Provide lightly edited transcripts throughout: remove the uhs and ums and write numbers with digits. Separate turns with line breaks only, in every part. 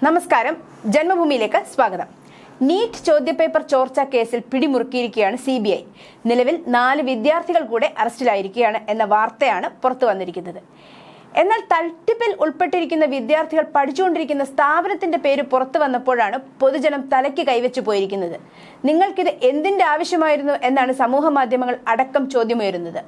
നമസ്കാരം, ജന്മഭൂമിയിലേക്ക് സ്വാഗതം. നീറ്റ് ചോദ്യപേപ്പർ ചോർച്ച കേസിൽ പിടിമുറുക്കിയിരിക്കുകയാണ് CBI. നിലവിൽ 4 വിദ്യാർത്ഥികൾ കൂടെ അറസ്റ്റിലായിരിക്കുകയാണ് എന്ന വാർത്തയാണ് പുറത്തു വന്നിരിക്കുന്നത്. എന്നാൽ തട്ടിപ്പിൽ ഉൾപ്പെട്ടിരിക്കുന്ന വിദ്യാർത്ഥികൾ പഠിച്ചുകൊണ്ടിരിക്കുന്ന സ്ഥാപനത്തിന്റെ പേര് പുറത്തു വന്നപ്പോഴാണ് പൊതുജനം തലയ്ക്ക് കൈവച്ചു പോയിരിക്കുന്നത്. നിങ്ങൾക്കിത് എന്തിന്റെ ആവശ്യമായിരുന്നു എന്നാണ് സമൂഹ മാധ്യമങ്ങൾ അടക്കം ചോദ്യമുയരുന്നത്.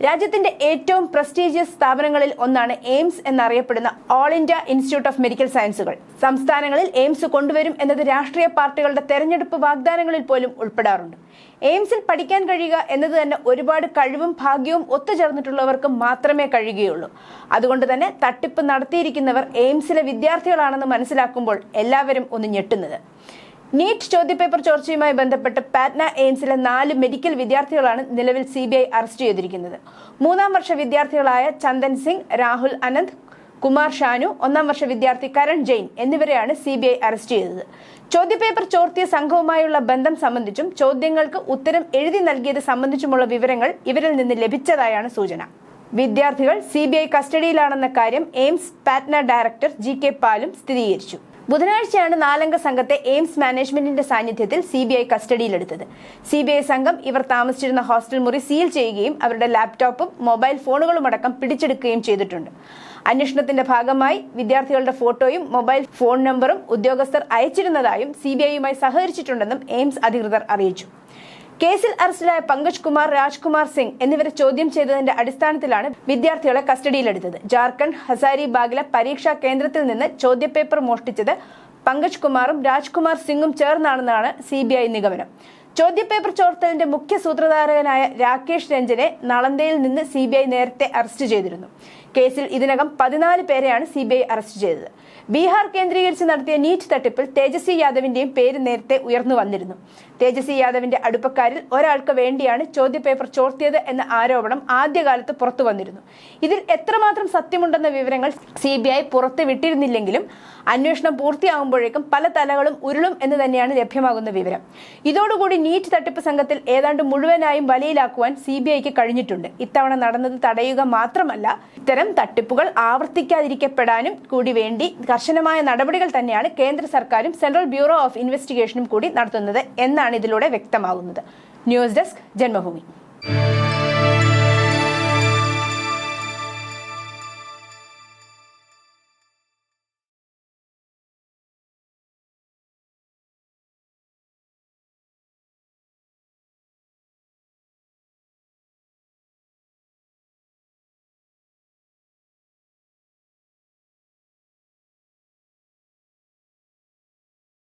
രാജ്യത്തിന്റെ ഏറ്റവും പ്രസ്റ്റീജിയസ് സ്ഥാപനങ്ങളിൽ ഒന്നാണ് എയിംസ് എന്നറിയപ്പെടുന്ന all India institute of medical സയൻസുകൾ. സംസ്ഥാനങ്ങളിൽ എയിംസ് കൊണ്ടുവരും എന്നത് രാഷ്ട്രീയ പാർട്ടികളുടെ തെരഞ്ഞെടുപ്പ് വാഗ്ദാനങ്ങളിൽ പോലും ഉൾപ്പെടാറുണ്ട്. എയിംസിൽ പഠിക്കാൻ കഴിയുക എന്നത് തന്നെ ഒരുപാട് കഴിവും ഭാഗ്യവും ഒത്തുചേർന്നിട്ടുള്ളവർക്ക് മാത്രമേ കഴിയുകയുള്ളൂ. അതുകൊണ്ട് തന്നെ തട്ടിപ്പ് നടത്തിയിരിക്കുന്നവർ എയിംസിലെ വിദ്യാർത്ഥികളാണെന്ന് മനസ്സിലാക്കുമ്പോൾ എല്ലാവരും ഒന്ന് ഞെട്ടുന്നത്. നീറ്റ് ചോദ്യപേപ്പർ ചോർച്ചയുമായി ബന്ധപ്പെട്ട് പാറ്റ്ന എയിംസിലെ 4 മെഡിക്കൽ വിദ്യാർത്ഥികളാണ് നിലവിൽ CBI അറസ്റ്റ് ചെയ്തിരിക്കുന്നത്. 3ാം വർഷ വിദ്യാർത്ഥികളായ ചന്ദൻ സിംഗ്, രാഹുൽ അനന്ത്, കുമാർ ഷാനു, 1ാം വർഷ വിദ്യാർത്ഥി കരൺ ജെയിൻ എന്നിവരെയാണ് CBI അറസ്റ്റ് ചെയ്തത്. ചോദ്യപേപ്പർ ചോർത്തിയ സംഘവുമായുള്ള ബന്ധം സംബന്ധിച്ചും ചോദ്യങ്ങൾക്ക് ഉത്തരം എഴുതി നൽകിയത് സംബന്ധിച്ചുമുള്ള വിവരങ്ങൾ ഇവരിൽ നിന്ന് ലഭിച്ചതായാണ് സൂചന. വിദ്യാർത്ഥികൾ CBI കസ്റ്റഡിയിലാണെന്ന കാര്യം എയിംസ് പാറ്റ്ന ഡയറക്ടർ GK പാലും സ്ഥിരീകരിച്ചു. ബുധനാഴ്ചയാണ് 4-അംഗ സംഘത്തെ എയിംസ് മാനേജ്മെന്റിന്റെ സാന്നിധ്യത്തിൽ CBI കസ്റ്റഡിയിലെടുത്തത്. CBI സംഘം ഇവർ താമസിച്ചിരുന്ന ഹോസ്റ്റൽ മുറി സീൽ ചെയ്യുകയും അവരുടെ ലാപ്ടോപ്പും മൊബൈൽ ഫോണുകളും അടക്കം പിടിച്ചെടുക്കുകയും ചെയ്തിട്ടുണ്ട്. അന്വേഷണത്തിന്റെ ഭാഗമായി വിദ്യാർത്ഥികളുടെ ഫോട്ടോയും മൊബൈൽ ഫോൺ നമ്പറും ഉദ്യോഗസ്ഥർ അയച്ചിരുന്നതായും CBIയുമായി സഹകരിച്ചിട്ടുണ്ടെന്നും എയിംസ് അധികൃതർ അറിയിച്ചു. കേസിൽ അറസ്റ്റിലായ പങ്കജ് കുമാർ, രാജ്കുമാർ സിംഗ് എന്നിവരെ ചോദ്യം ചെയ്തതിന്റെ അടിസ്ഥാനത്തിലാണ് വിദ്യാർത്ഥികളെ കസ്റ്റഡിയിലെടുത്തത്. ജാർഖണ്ഡ് ഹസാരിബാഗിലെ പരീക്ഷാ കേന്ദ്രത്തിൽ നിന്ന് ചോദ്യപേപ്പർ മോഷ്ടിച്ചത് പങ്കജ് കുമാറും രാജ്കുമാർ സിംഗും ചേർന്നാണെന്നാണ് CBI നിഗമനം. ചോദ്യപേപ്പർ ചോർത്തലിന്റെ മുഖ്യ സൂത്രധാരകനായ രാകേഷ് രഞ്ജനെ നളന്ദയിൽ നിന്ന് CBI നേരത്തെ അറസ്റ്റ് ചെയ്തിരുന്നു. കേസിൽ ഇതിനകം 14 പേരെയാണ് CBI അറസ്റ്റ് ചെയ്തത്. ബീഹാർ കേന്ദ്രീകരിച്ച് നടത്തിയ നീറ്റ് തട്ടിപ്പിൽ തേജസ്വി യാദവിന്റെയും പേര് നേരത്തെ ഉയർന്നു വന്നിരുന്നു. തേജസ്വി യാദവിന്റെ അടുപ്പക്കാരിൽ ഒരാൾക്ക് വേണ്ടിയാണ് ചോദ്യപേപ്പർ ചോർത്തിയത് എന്ന ആരോപണം ആദ്യകാലത്ത് പുറത്തു വന്നിരുന്നു. ഇതിൽ എത്രമാത്രം സത്യമുണ്ടെന്ന വിവരങ്ങൾ CBI പുറത്ത് വിട്ടിരുന്നില്ലെങ്കിലും അന്വേഷണം പൂർത്തിയാകുമ്പോഴേക്കും പല തലകളും ഉരുളും എന്ന് തന്നെയാണ് ലഭ്യമാകുന്ന വിവരം. ഇതോടുകൂടി നീറ്റ് തട്ടിപ്പ് സംഘത്തിൽ ഏതാണ്ട് മുഴുവനായും വലയിലാക്കുവാൻ CBIക്ക് കഴിഞ്ഞിട്ടുണ്ട്. ഇത്തവണ നടന്നത് തടയുക മാത്രമല്ല, ഇത്തരം തട്ടിപ്പുകൾ ആവർത്തിക്കാതിരിക്കപ്പെടാനും കൂടി വേണ്ടി കർശനമായ നടപടികൾ തന്നെയാണ് കേന്ദ്ര സർക്കാരും സെൻട്രൽ ബ്യൂറോ ഓഫ് ഇൻവെസ്റ്റിഗേഷനും കൂടി നടത്തുന്നത് എന്നാണ് ഇതിലൂടെ വ്യക്തമാകുന്നത്. News desk, Janmabhumi.